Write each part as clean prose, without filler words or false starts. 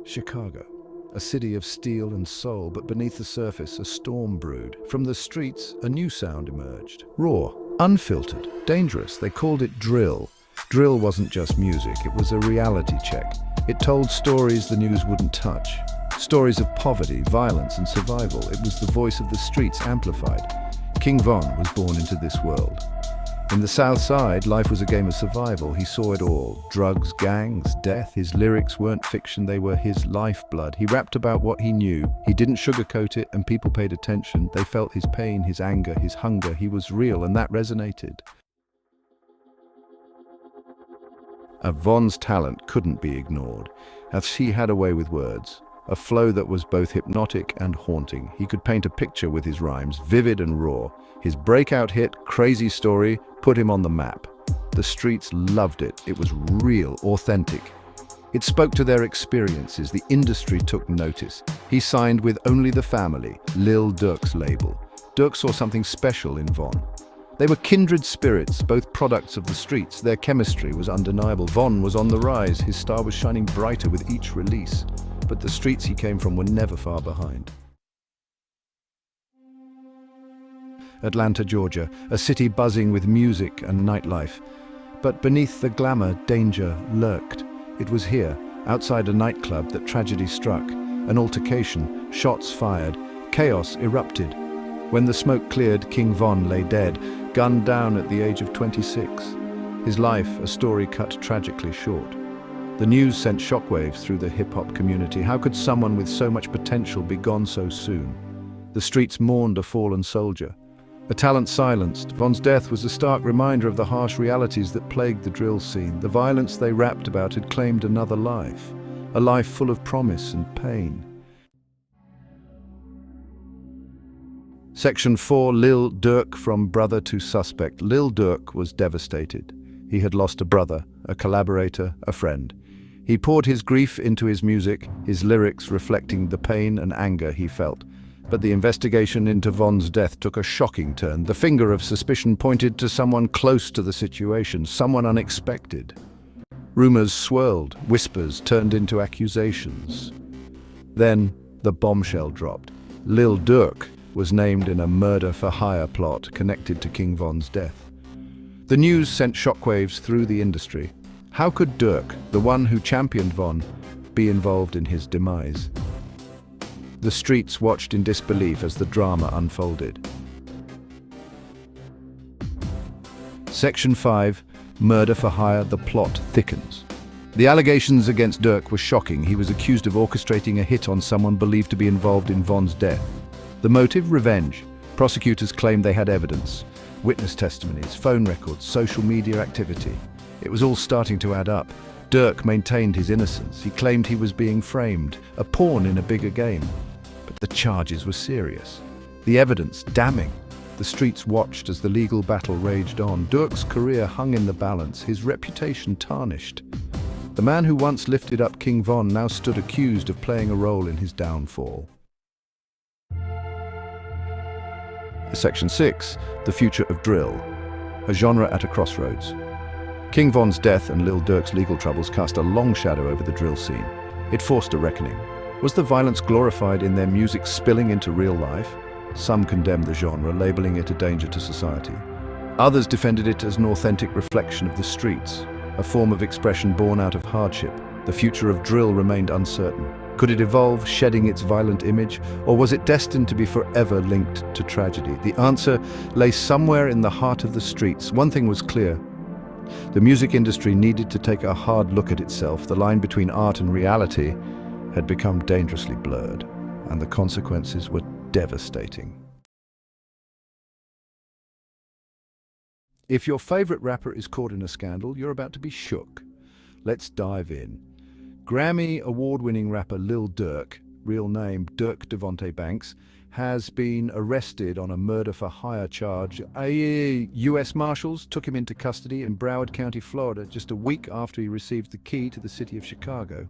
Chicago, a city of steel and soul, but beneath the surface, a storm brewed. From the streets, a new sound emerged. Raw, unfiltered, dangerous. They called it drill. Drill wasn't just music, it was a reality check. It told stories the news wouldn't touch. Stories of poverty, violence, and survival. It was the voice of the streets amplified. King Von was born into this world. In the South Side, life was a game of survival. He saw it all. Drugs, gangs, death. His lyrics weren't fiction, they were his lifeblood. He rapped about what he knew. He didn't sugarcoat it, and people paid attention. They felt his pain, his anger, his hunger. He was real, and that resonated. Von's talent couldn't be ignored, as he had a way with words. A flow that was both hypnotic and haunting. He could paint a picture with his rhymes, vivid and raw. His breakout hit, Crazy Story, put him on the map. The streets loved it. It was real, authentic. It spoke to their experiences. The industry took notice. He signed with Only the Family, Lil Durk's label. Durk saw something special in Von. They were kindred spirits, both products of the streets. Their chemistry was undeniable. Von was on the rise. His star was shining brighter with each release. But the streets he came from were never far behind. Atlanta, Georgia, a city buzzing with music and nightlife. But beneath the glamour, danger lurked. It was here, outside a nightclub, that tragedy struck. An altercation, shots fired, chaos erupted. When the smoke cleared, King Von lay dead, gunned down at the age of 26. His life, a story cut tragically short. The news sent shockwaves through the hip-hop community. How could someone with so much potential be gone so soon? The streets mourned a fallen soldier. A talent silenced. Von's death was a stark reminder of the harsh realities that plagued the drill scene. The violence they rapped about had claimed another life, a life full of promise and pain. Section 4, Lil Durk, from brother to suspect. Lil Durk was devastated. He had lost a brother, a collaborator, a friend. He poured his grief into his music, his lyrics reflecting the pain and anger he felt. But the investigation into Von's death took a shocking turn. The finger of suspicion pointed to someone close to the situation, someone unexpected. Rumors swirled, whispers turned into accusations. Then the bombshell dropped. Lil Durk was named in a murder-for-hire plot connected to King Von's death. The news sent shockwaves through the industry. How could Durk, the one who championed Von, be involved in his demise? The streets watched in disbelief as the drama unfolded. Section 5, Murder for Hire, the plot thickens. The allegations against Durk were shocking. He was accused of orchestrating a hit on someone believed to be involved in Von's death. The motive? Revenge. Prosecutors claimed they had evidence. Witness testimonies, phone records, social media activity. It was all starting to add up. Durk maintained his innocence. He claimed he was being framed, a pawn in a bigger game. But the charges were serious. The evidence damning. The streets watched as the legal battle raged on. Durk's career hung in the balance, his reputation tarnished. The man who once lifted up King Von now stood accused of playing a role in his downfall. Section 6, The Future of Drill, a genre at a crossroads. King Von's death and Lil Durk's legal troubles cast a long shadow over the drill scene. It forced a reckoning. Was the violence glorified in their music spilling into real life? Some condemned the genre, labeling it a danger to society. Others defended it as an authentic reflection of the streets, a form of expression born out of hardship. The future of drill remained uncertain. Could it evolve, shedding its violent image, or was it destined to be forever linked to tragedy? The answer lay somewhere in the heart of the streets. One thing was clear. The music industry needed to take a hard look at itself. The line between art and reality had become dangerously blurred, and the consequences were devastating. If your favorite rapper is caught in a scandal, you're about to be shook. Let's dive in. Grammy award-winning rapper Lil Durk, real name Durk Devontay Banks, has been arrested on a murder-for-hire charge. U.S. Marshals took him into custody in Broward County, Florida, just a week after he received the key to the city of Chicago.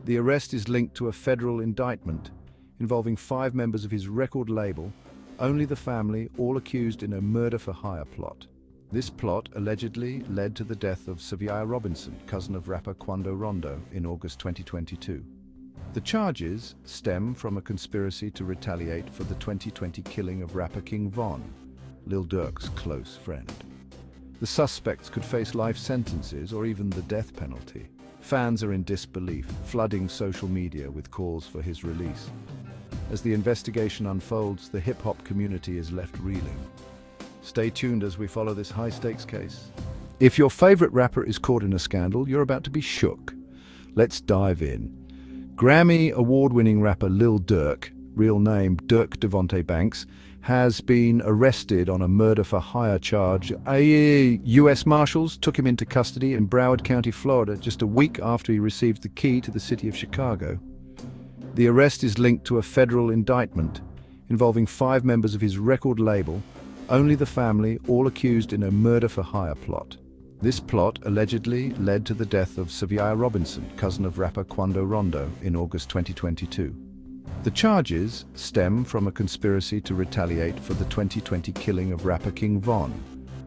The arrest is linked to a federal indictment involving 5 members of his record label, Only the Family, all accused in a murder-for-hire plot. This plot allegedly led to the death of Savia Robinson, cousin of rapper Quando Rondo, in August 2022. The charges stem from a conspiracy to retaliate for the 2020 killing of rapper King Von, Lil Durk's close friend. The suspects could face life sentences or even the death penalty. Fans are in disbelief, flooding social media with calls for his release. As the investigation unfolds, the hip-hop community is left reeling. Stay tuned as we follow this high-stakes case. If your favorite rapper is caught in a scandal, you're about to be shook. Let's dive in. Grammy award-winning rapper Lil Durk, real name Durk Devontay Banks, has been arrested on a murder-for-hire charge. U.S. Marshals took him into custody in Broward County, Florida, just a week after he received the key to the city of Chicago. The arrest is linked to a federal indictment involving 5 members of his record label, Only the Family, all accused in a murder-for-hire plot. This plot allegedly led to the death of Savia Robinson, cousin of rapper Quando Rondo, in August 2022. The charges stem from a conspiracy to retaliate for the 2020 killing of rapper King Von,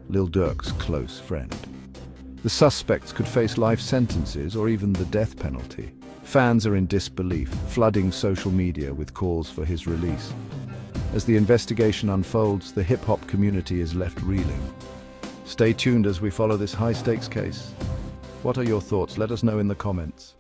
Lil Durk's close friend. The suspects could face life sentences or even the death penalty. Fans are in disbelief, flooding social media with calls for his release. As the investigation unfolds, the hip-hop community is left reeling. Stay tuned as we follow this high-stakes case. What are your thoughts? Let us know in the comments.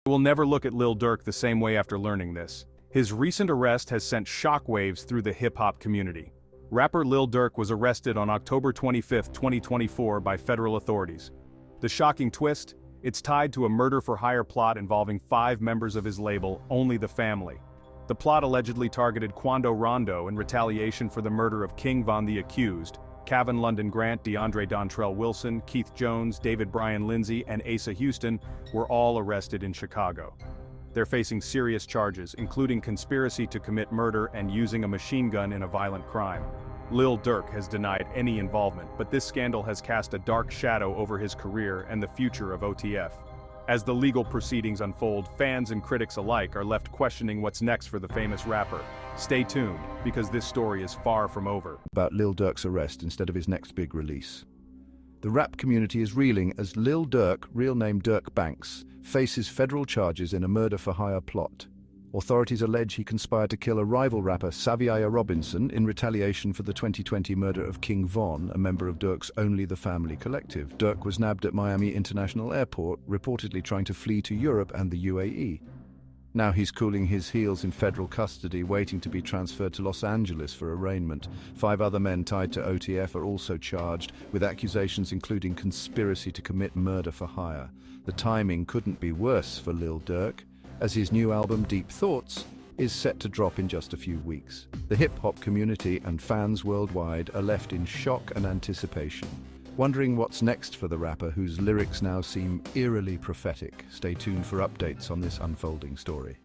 We'll never look at Lil Durk the same way after learning this. His recent arrest has sent shockwaves through the hip-hop community. Rapper Lil Durk was arrested on October 25, 2024 by federal authorities. The shocking twist? It's tied to a murder-for-hire plot involving 5 members of his label, Only the Family. The plot allegedly targeted Quando Rondo in retaliation for the murder of King Von. The accused, Kevin London Grant, DeAndre Dontrell Wilson, Keith Jones, David Brian Lindsay, and Asa Houston, were all arrested in Chicago. They're facing serious charges, including conspiracy to commit murder and using a machine gun in a violent crime. Lil Durk has denied any involvement, but this scandal has cast a dark shadow over his career and the future of OTF. As the legal proceedings unfold, fans and critics alike are left questioning what's next for the famous rapper. Stay tuned, because this story is far from over. About Lil Durk's arrest instead of his next big release. The rap community is reeling as Lil Durk, real name Durk Banks, faces federal charges in a murder-for-hire plot. Authorities allege he conspired to kill a rival rapper, Savia Robinson, in retaliation for the 2020 murder of King Von, a member of Durk's Only the Family collective. Durk was nabbed at Miami International Airport, reportedly trying to flee to Europe and the UAE. Now he's cooling his heels in federal custody, waiting to be transferred to Los Angeles for arraignment. 5 other men tied to OTF are also charged, with accusations including conspiracy to commit murder for hire. The timing couldn't be worse for Lil Durk, as his new album, Deep Thoughts, is set to drop in just a few weeks. The hip-hop community and fans worldwide are left in shock and anticipation, wondering what's next for the rapper whose lyrics now seem eerily prophetic. Stay tuned for updates on this unfolding story.